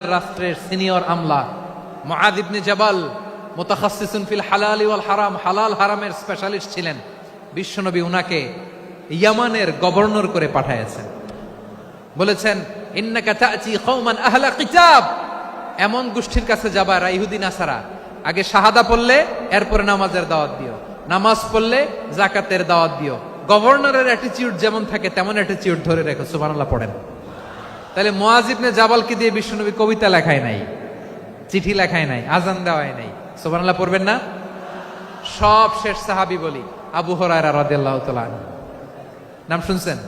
রাষ্ট্রের সিনিয়র আমলা মুআয ইবনে জাবাল মুতাখাসসিসুন ফিল হালাল ওয়াল হারাম, হালাল হারামের স্পেশালিস্ট ছিলেন। বিশ্বনবী উনাকে ইয়ামানের গভর্নর করে পাঠাইছেন। বলেছেন, ইন্নাকা তা'তি কওমান আহলা কিতাব, এমন গোষ্ঠীর কাছে যাবা ইহুদি নাসারা, আগে শাহাদা পড়লে এরপরে নামাজের দাওয়াত দিও, নামাজ পড়লে যাকাতের দাওয়াত দিও। গভর্নরের অ্যাটিটিউড যেমন থাকে তেমন অ্যাটিটিউড ধরে রেখো। সুবহানাল্লাহ পড়েন। তাহলে মুআয ইবনে জাবালকে দিয়ে বিশ্বনবী কবিতা লেখায় নাই, চিঠি লেখায় নাই, আজান দেওয়ায় নাই। সুবহানাল্লাহ পড়বেন না? সব শেষ সাহাবী বলি আবু হুরায়রা রাদিয়াল্লাহু তাআলা আনহু, নাম শুনছেন?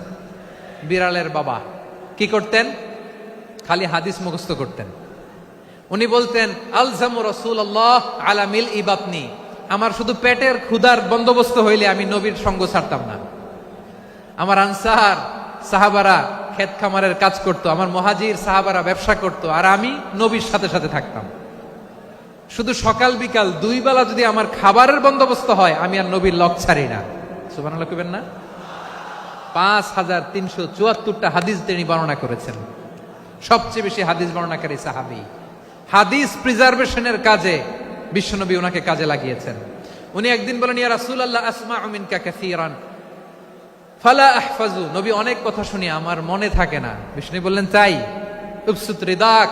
বিড়ালের বাবা। কি করতেন? খালি হাদিস মুখস্থ করতেন। উনি বলতেন, আলজামু রাসূলুল্লাহ আলা মিল ইবাতনি, আমার শুধু পেটের ক্ষুধার বন্দোবস্ত হইলে আমি নবীর সঙ্গ ছাড়তাম না। আমার আনসার সাহাবারা ক্ষেত খামারের কাজ করতো, আমার মুহাজির সাহাবারা ব্যবসা করতো, আর আমি নবীর সাথে সাথে থাকতাম। শুধু সকাল বিকাল দুই বেলা যদি আমার খাবারের বন্দোবস্ত হয়, আমি আর নবীর লক ছাড়ি না। সুবহানাল্লাহ কইবেন না? 5374টা হাদিস তিনি বর্ণনা করেছেন। সবচেয়ে বেশি হাদিস বর্ণনাকারী সাহাবী। হাদিস প্রিজার্ভেশনের কাজে বিশ্বনবী ওনাকে কাজে লাগিয়েছেন। উনি একদিন বলেন, ইয়া রাসূলুল্লাহ আসমাউ মিনকা কাসীরান ফালা আহফাজু, নবী অনেক কথা শুনি আমার মনে থাকে না। বিষ্ণু বললেন, তাই? উবসুত রিদাক,